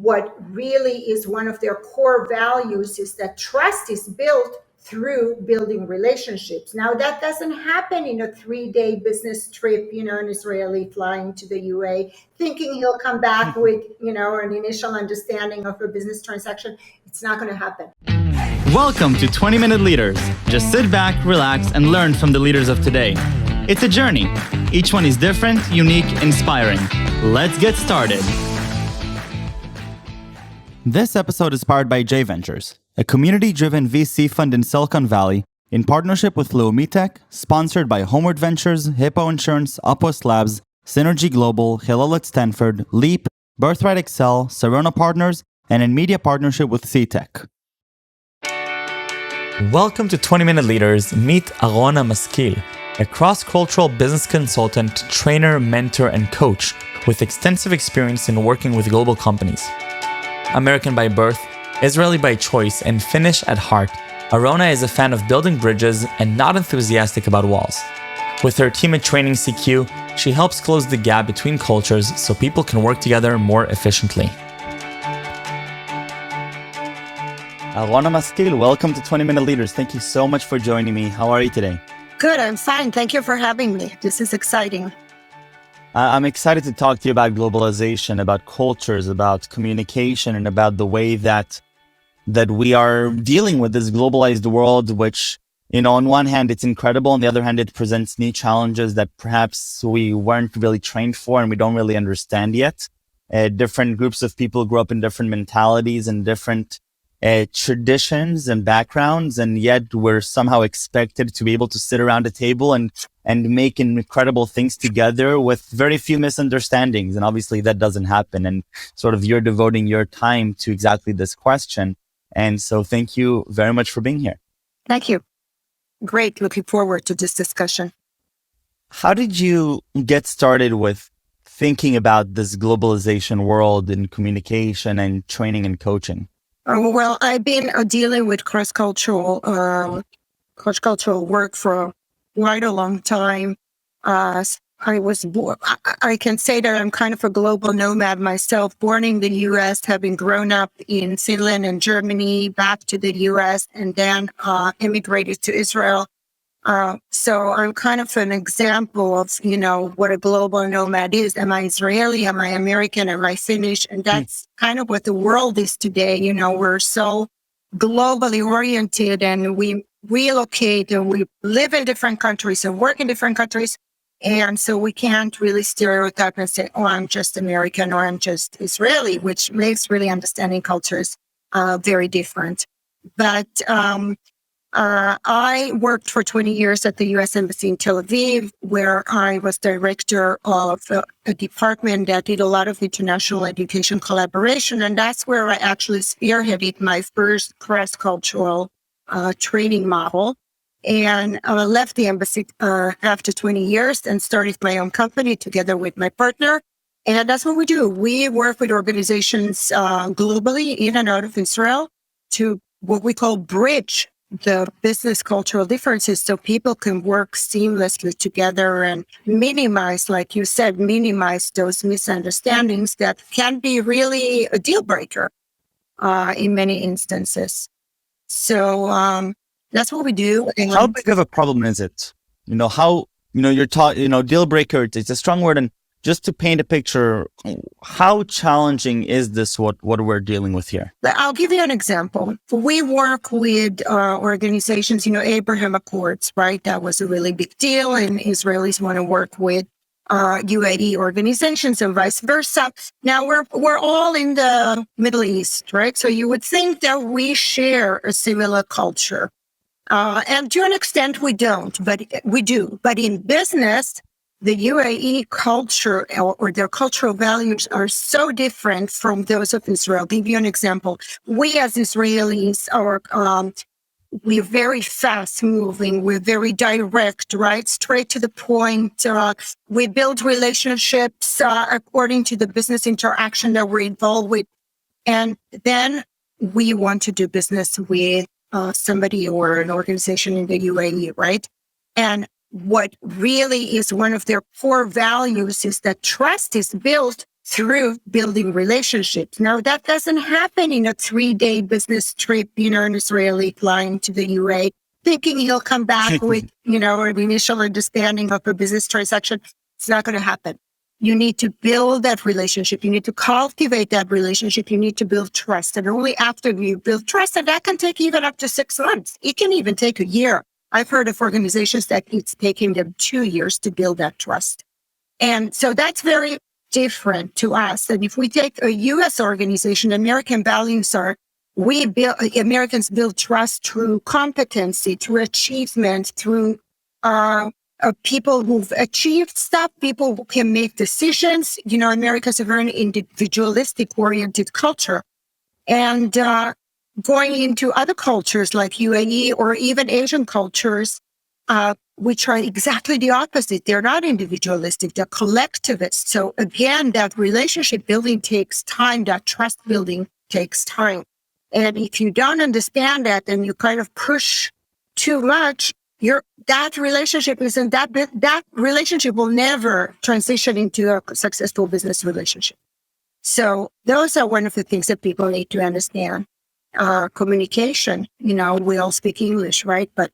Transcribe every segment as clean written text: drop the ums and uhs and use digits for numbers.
what really is one of their core values is that trust is built through building relationships. Now, that doesn't happen in a 3-day business trip, an Israeli flying to the UA, thinking he'll come back with, an initial understanding of a business transaction. It's not going to happen. Welcome to 20-Minute Leaders. Just sit back, relax, and learn from the leaders of today. It's a journey. Each one is different, unique, inspiring. Let's get started. This episode is powered by J Ventures, a community-driven VC fund in Silicon Valley in partnership with Leumi Tech, sponsored by Homeward Ventures, Hippo Insurance, Upwest Labs, Synergy Global, Hillel at Stanford, Leap, Birthright Excel, Arona Partners, and in media partnership with C-Tech. Welcome to 20-Minute Leaders. Meet Arona Maskil, a cross-cultural business consultant, trainer, mentor, and coach with extensive experience in working with global companies. American by birth, Israeli by choice, and Finnish at heart, Arona is a fan of building bridges and not enthusiastic about walls. With her team at TrainingCQ, she helps close the gap between cultures so people can work together more efficiently. Arona Maskil, welcome to 20-Minute Leaders. Thank you so much for joining me. How are you today? Good, I'm fine. Thank you for having me. This is exciting. I'm excited to talk to you about globalization, about cultures, about communication, and about the way that we are dealing with this globalized world, which, on one hand, it's incredible. On the other hand, it presents new challenges that perhaps we weren't really trained for and we don't really understand yet. Different groups of people grow up in different mentalities and different traditions and backgrounds, and yet we're somehow expected to be able to sit around a table and make incredible things together with very few misunderstandings. And obviously that doesn't happen. And sort of you're devoting your time to exactly this question. And so thank you very much for being here. Thank you. Great. Looking forward to this discussion. How did you get started with thinking about this globalization world in communication and training and coaching? Well, I've been dealing with cross-cultural work for quite a long time. I can say that I'm kind of a global nomad myself, born in the U.S., having grown up in Finland and Germany, back to the U.S., and then immigrated to Israel. So I'm kind of an example of, what a global nomad is. Am I Israeli? Am I American? Am I Finnish? And that's kind of what the world is today. We're so globally oriented and we relocate and we live in different countries and work in different countries. And so we can't really stereotype and say, oh, I'm just American or I'm just Israeli, which makes really understanding cultures very different. But I worked for 20 years at the U.S. Embassy in Tel Aviv, where I was director of a department that did a lot of international education collaboration. And that's where I actually spearheaded my first cross-cultural training model. And I left the embassy after 20 years and started my own company together with my partner. And that's what we do. We work with organizations globally in and out of Israel to what we call bridge the business cultural differences so people can work seamlessly together and minimize, like you said, those misunderstandings that can be really a deal breaker in many instances. So that's what we do. And how big of a problem is it? You're taught, deal breaker, it's a strong word. And just to paint a picture, how challenging is this, what we're dealing with here? I'll give you an example. We work with organizations, Abraham Accords, right? That was a really big deal, and Israelis want to work with UAE organizations and vice versa. Now, we're all in the Middle East, right? So you would think that we share a similar culture. And to an extent, we don't, but we do. But in business, the UAE culture or their cultural values are so different from those of Israel. I'll give you an example. We as Israelis we're very fast moving. We're very direct, right? Straight to the point. We build relationships according to the business interaction that we're involved with. And then we want to do business with somebody or an organization in the UAE, right? And what really is one of their core values is that trust is built through building relationships. Now, that doesn't happen in a 3-day business trip, an Israeli flying to the UAE, thinking he'll come back with, an initial understanding of a business transaction. It's not going to happen. You need to build that relationship. You need to cultivate that relationship. You need to build trust. And only after you build trust, and that can take even up to 6 months. It can even take a year. I've heard of organizations that it's taking them 2 years to build that trust. And so that's very different to us. And if we take a U.S. organization, American values are, Americans build trust through competency, through achievement, through people who've achieved stuff, people who can make decisions. America's a very individualistic oriented culture. And going into other cultures like UAE or even Asian cultures, which are exactly the opposite. They're not individualistic, they're collectivist. So again, that relationship building takes time, that trust building takes time. And if you don't understand that and you kind of push too much, that relationship that relationship will never transition into a successful business relationship. So those are one of the things that people need to understand. Communication, we all speak English, right? But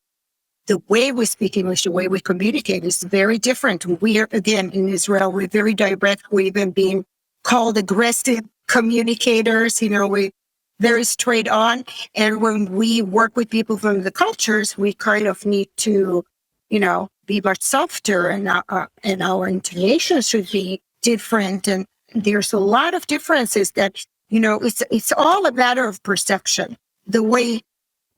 the way we speak English, the way we communicate is very different. We are, again, in Israel, we're very direct. We've even been called aggressive communicators. We're very straight on. And when we work with people from the cultures, we kind of need to, be much softer, and our intonation should be different. And there's a lot of differences that, it's all a matter of perception. The way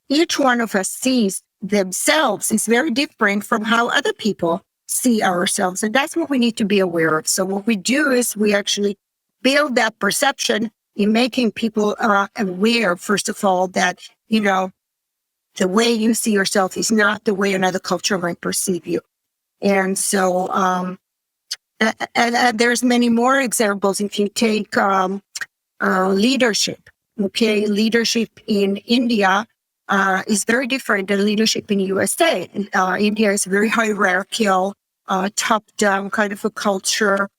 each one of us sees themselves is very different from how other people see ourselves. And that's what we need to be aware of. So what we do is we actually build that perception in making people aware, first of all, that, the way you see yourself is not the way another culture might perceive you. And so, and there's many more examples. If you take leadership, leadership in India, is very different than leadership in USA. India is very hierarchical, top-down kind of a culture.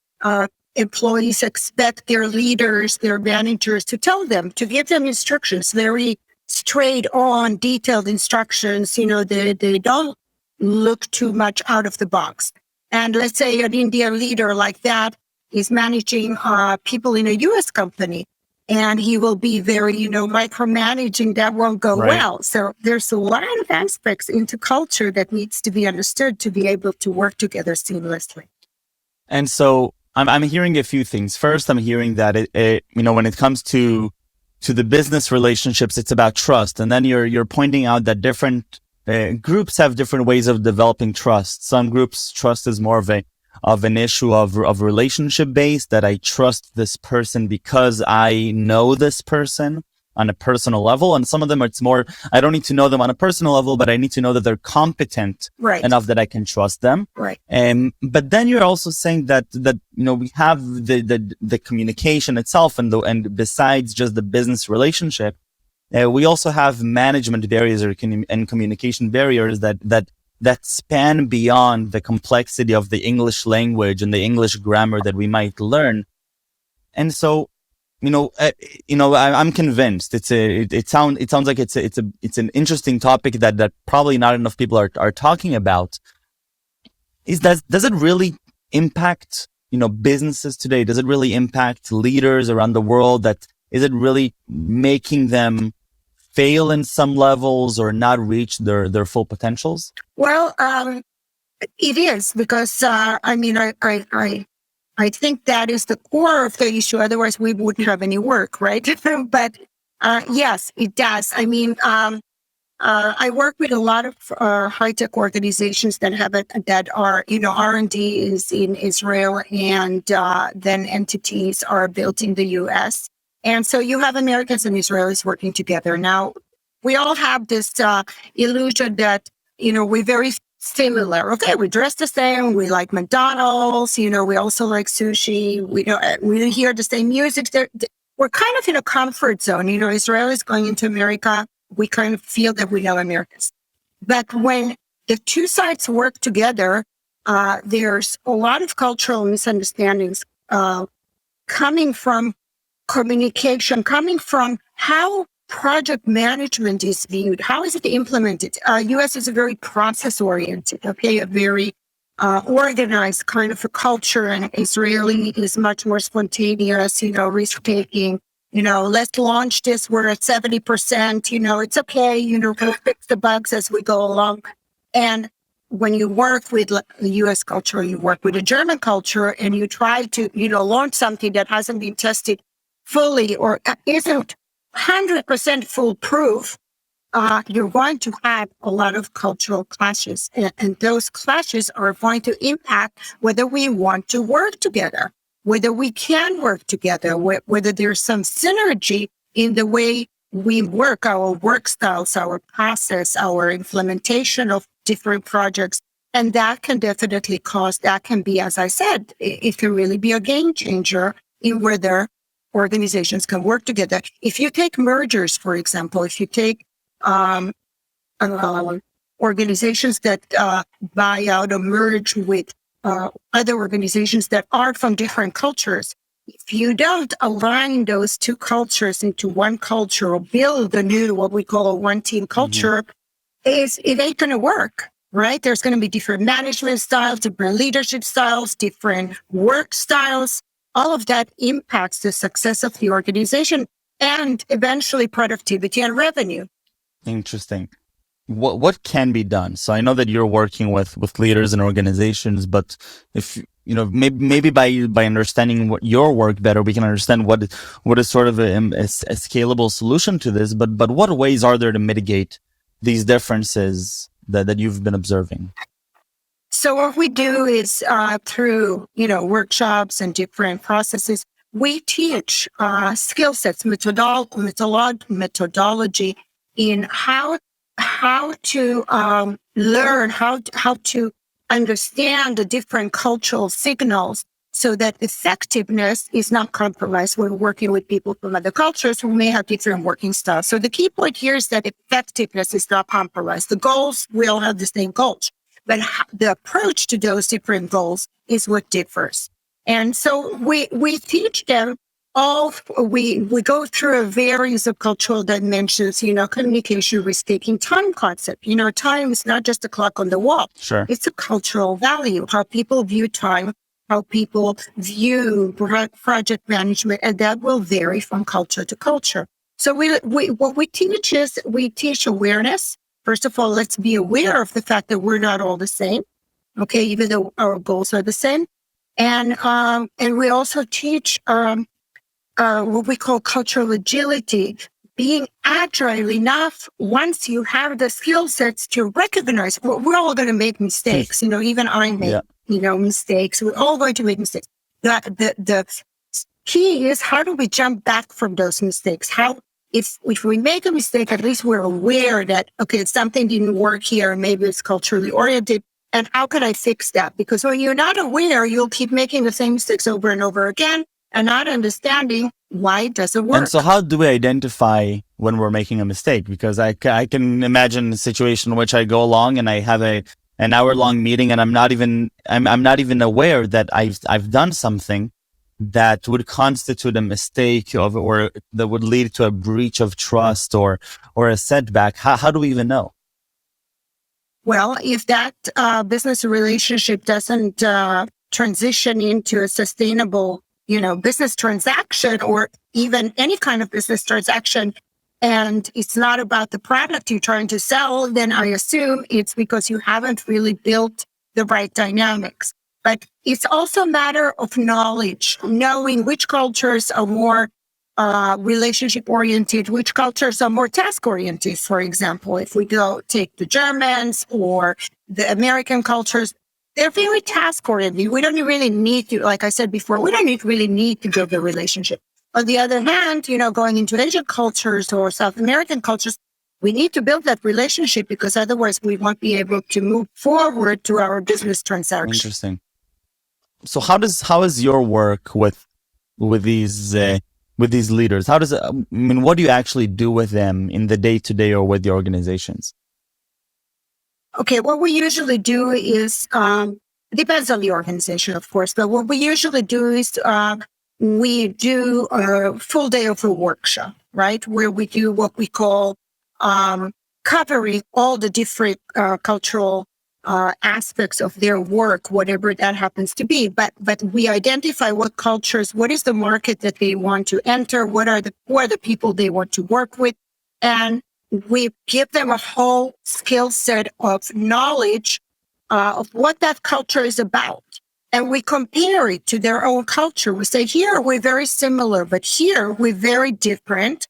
Employees expect their leaders, their managers to give them instructions, very straight on, detailed instructions. They don't look too much out of the box. And let's say an Indian leader like that is managing people in a US company, and he will be very, micromanaging. That won't go well. So there's a lot of aspects into culture that needs to be understood to be able to work together seamlessly. And so I'm hearing a few things. First, I'm hearing that when it comes to the business relationships, it's about trust. And then you're pointing out that different groups have different ways of developing trust. Some groups, trust is more of an issue of relationship based, that I trust this person because I know this person on a personal level. And some of them, it's more, I don't need to know them on a personal level, but I need to know that they're competent enough that I can trust them. Right. But then you're also saying that we have the communication itself, and besides just the business relationship, we also have management barriers and communication barriers that span beyond the complexity of the English language and the English grammar that we might learn. And so, I'm convinced it sounds like it's an interesting topic that probably not enough people are talking about. Does it really impact, businesses today? Does it really impact leaders around the world? Is it really making them fail in some levels or not reach their full potentials? Well, it is, because I think that is the core of the issue. Otherwise, we wouldn't have any work, right? But yes, it does. I work with a lot of high-tech organizations that are R&D is in Israel, and then entities are built in the U.S. And so you have Americans and Israelis working together. Now, we all have this illusion that, we're very similar. Okay, we dress the same. We like McDonald's. We also like sushi. We hear the same music. We're kind of in a comfort zone. Israelis going into America, we kind of feel that we know Americans. But when the two sides work together, there's a lot of cultural misunderstandings coming from communication, coming from how project management is viewed. How is it implemented? US is a very process oriented, okay, a very organized kind of a culture, and Israeli is much more spontaneous, risk taking. Let's launch this. We're at 70%. It's okay. We'll fix the bugs as we go along. And when you work with the US culture, you work with a German culture, and you try to, launch something that hasn't been tested fully or isn't 100% foolproof, you're going to have a lot of cultural clashes. And those clashes are going to impact whether we want to work together, whether we can work together, whether there's some synergy in the way we work, our work styles, our process, our implementation of different projects. And that can definitely that can be, as I said, it can really be a game changer in whether organizations can work together. If you take mergers, for example, if you take organizations that buy out or merge with other organizations that are from different cultures, if you don't align those two cultures into one culture or build a new, what we call a one team culture, it ain't going to work, right? There's going to be different management styles, different leadership styles, different work styles. All of that impacts the success of the organization and eventually productivity and revenue. Interesting. What can be done? So I know that you're working with leaders and organizations, but if maybe by understanding what your work better, we can understand what is sort of a scalable solution to this. But what ways are there to mitigate these differences that you've been observing? So what we do is through workshops and different processes, we teach skill sets, methodology in how to learn, how to understand the different cultural signals so that effectiveness is not compromised when working with people from other cultures who may have different working styles. So the key point here is that effectiveness is not compromised. The goals, we all have the same goals, but the approach to those different goals is what differs. And so we teach them we go through a various of cultural dimensions, communication, risk-taking, time concept. Time is not just a clock on the wall. Sure. It's a cultural value, how people view time, how people view project management, and that will vary from culture to culture. So what we teach is we teach awareness. First of all, let's be aware of the fact that we're not all the same, okay, even though our goals are the same. And we also teach what we call cultural agility, being agile enough once you have the skill sets to recognize we're all going to make mistakes. Even I make, mistakes. We're all going to make mistakes. The key is, how do we jump back from those mistakes? If we make a mistake, at least we're aware that, okay, something didn't work here. Maybe it's culturally oriented. And how can I fix that? Because when you're not aware, you'll keep making the same mistakes over and over again and not understanding why it doesn't work. And so how do we identify when we're making a mistake? Because I can imagine a situation in which I go along and I have an hour-long meeting and I'm not even aware that I've done something that would constitute a mistake or that would lead to a breach of trust or a setback. How do we even know? Well, if that business relationship doesn't transition into a sustainable, business transaction, or even any kind of business transaction, and it's not about the product you're trying to sell, then I assume it's because you haven't really built the right dynamics. But it's also a matter of knowledge, knowing which cultures are more relationship oriented, which cultures are more task oriented. For example, if we take the Germans or the American cultures, they're very task oriented. We don't really need to, like I said before, we don't really need to build a relationship. On the other hand, going into Asian cultures or South American cultures, we need to build that relationship, because otherwise we won't be able to move forward to our business transaction. Interesting. So how is your work with these leaders? What do you actually do with them in the day-to-day or with the organizations? Okay, what we usually do is, it depends on the organization, of course, but what we usually do is we do a full day of a workshop, right? Where we do what we call covering all the different cultural aspects of their work, whatever that happens to be. But we identify what cultures, what is the market that they want to enter, who are the people they want to work with, and we give them a whole skill set of knowledge of what that culture is about. And we compare it to their own culture. We say, here we're very similar, but here we're very different.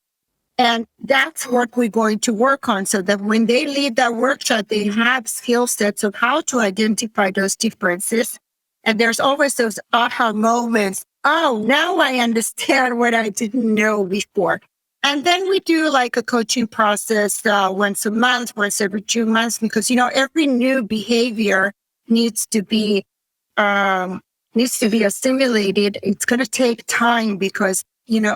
And that's what we're going to work on, so that when they leave that workshop, they have skill sets of how to identify those differences. And there's always those aha moments. Oh, now I understand what I didn't know before. And then we do like a coaching process once a month, once every 2 months, because, every new behavior needs to be assimilated. It's going to take time because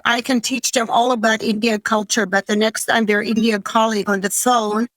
I can teach them all about Indian culture, but the next time their Indian colleague on the phone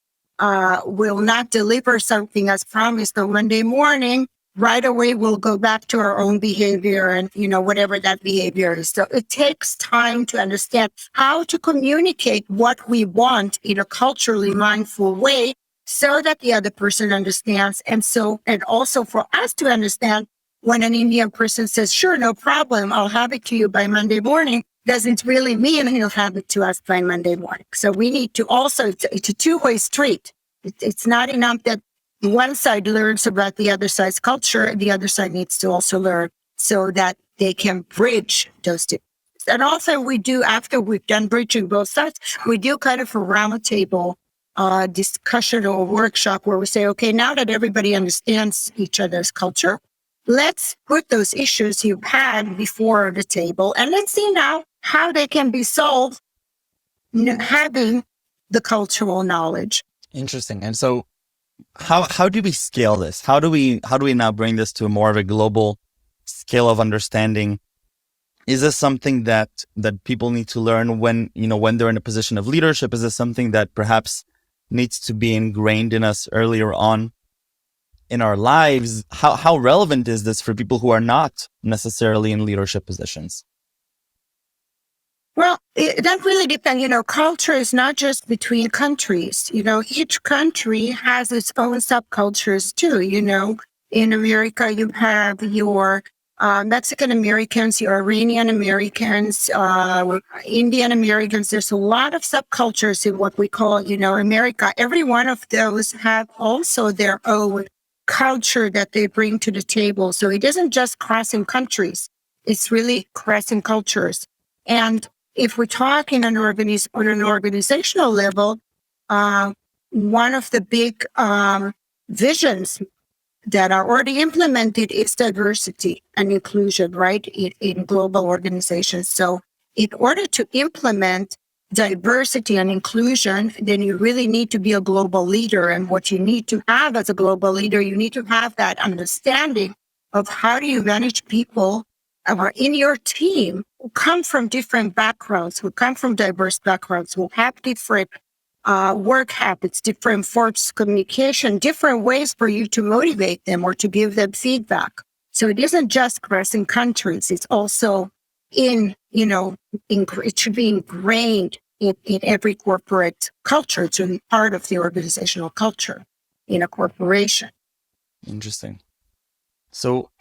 will not deliver something as promised on Monday morning, right away we'll go back to our own behavior and, whatever that behavior is. So it takes time to understand how to communicate what we want in a culturally mindful way so that the other person understands. And also for us to understand, when an Indian person says, sure, no problem, I'll have it to you by Monday morning, doesn't really mean he'll have it to us by Monday morning. So we need to also, it's a two-way street. It's not enough that one side learns about the other side's culture, the other side needs to also learn so that they can bridge those two. And also we do, after we've done bridging both sides, we do kind of a roundtable discussion or workshop where we say, okay, now that everybody understands each other's culture, let's put those issues you've had before the table and let's see now how they can be solved having the cultural knowledge. Interesting. And so how do we scale this? How do we now bring this to more of a global scale of understanding? Is this something that people need to learn when they're in a position of leadership? Is this something that perhaps needs to be ingrained in us earlier on in our lives? How relevant is this for people who are not necessarily in leadership positions? Well, that really depends. Culture is not just between countries. Each country has its own subcultures too. In America, you have your Mexican Americans, your Iranian Americans, Indian Americans. There's a lot of subcultures in what we call, America. Every one of those have also their own culture that they bring to the table. So it isn't just crossing countries. It's really crossing cultures. And if we're talking on an organizational level, one of the big visions that are already implemented is diversity and inclusion, right, in global organizations. So in order to implement diversity and inclusion, then you really need to be a global leader. And what you need to have as a global leader, you need to have that understanding of how do you manage people in your team who come from different backgrounds, who come from diverse backgrounds, who have different work habits, different forms of communication, different ways for you to motivate them or to give them feedback. So it isn't just crossing countries. It's also it should be ingrained in every corporate culture to be part of the organizational culture in a corporation. Interesting. So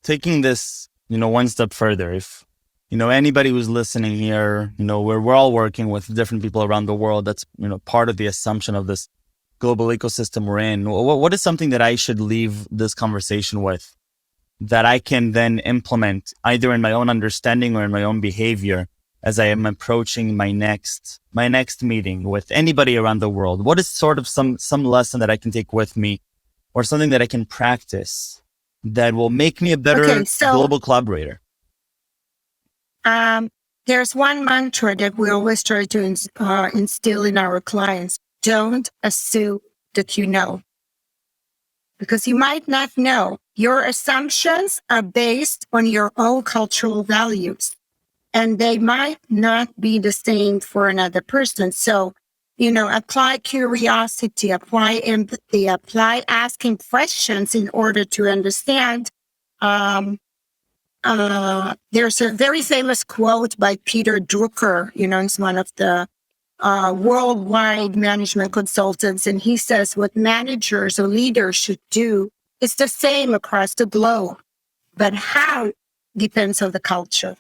taking this, one step further, if, anybody who's listening here, we're all working with different people around the world. That's, part of the assumption of this global ecosystem we're in. What is something that I should leave this conversation with that I can then implement either in my own understanding or in my own behavior as I am approaching my next meeting with anybody around the world? What is sort of some lesson that I can take with me or something that I can practice that will make me a better global collaborator? There's one mantra that we always try to instill in our clients. Don't assume that you know, because you might not know. Your assumptions are based on your own cultural values, and they might not be the same for another person. So, apply curiosity, apply empathy, apply asking questions in order to understand there's a very famous quote by Peter Drucker, he's one of the worldwide management consultants. And he says what managers or leaders should do is the same across the globe, but how depends on the culture.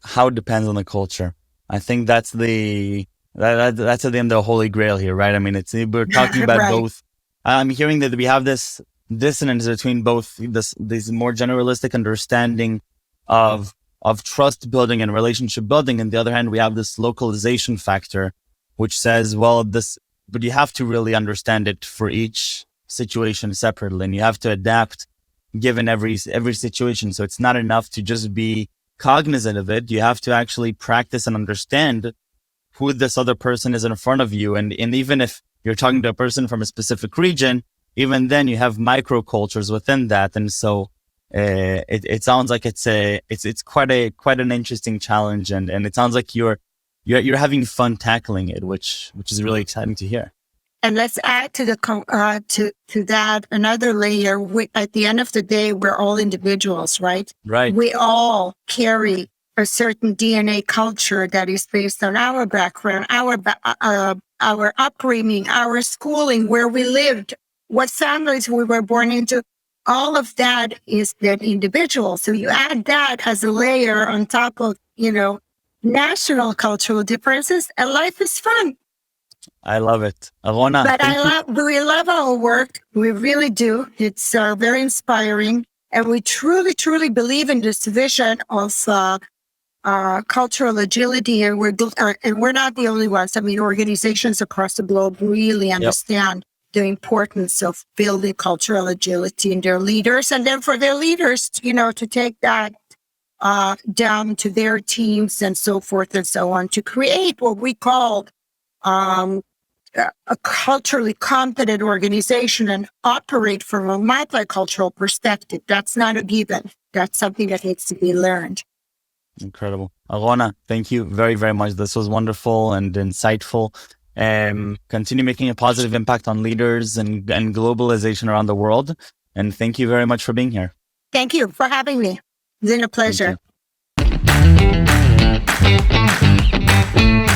How depends on the culture. I think that's that's at the end of the holy grail here, right? I mean, we're talking about Right. both. I'm hearing that we have this dissonance between both this more generalistic understanding of trust building and relationship building. On the other hand, we have this localization factor, which says, well, but you have to really understand it for each situation separately, and you have to adapt given every situation. So it's not enough to just be cognizant of it. You have to actually practice and understand who this other person is in front of you. And even if you're talking to a person from a specific region, even then you have microcultures within that. And so it sounds like it's quite an interesting challenge. And it sounds like you're having fun tackling it, which is really exciting to hear. And let's add to to that another layer. At the end of the day, we're all individuals, right? Right. We all carry a certain DNA culture that is based on our background, our upbringing, our schooling, where we lived, what families we were born into. All of that is that individual. So you add that as a layer on top of, national cultural differences, and life is fun. I love it. Arona, But we love our work. We really do. It's very inspiring. And we truly, truly believe in this vision of cultural agility. And we're not the only ones. I mean, organizations across the globe really understand the importance of building cultural agility in their leaders. And then for their leaders, to take that down to their teams and so forth and so on, to create what we call a culturally competent organization and operate from a multicultural perspective. That's not a given. That's something that needs to be learned. Incredible. Arona, thank you very, very much. This was wonderful and insightful. Continue making a positive impact on leaders and globalization around the world. And thank you very much for being here. Thank you for having me. It's been a pleasure. Thank you.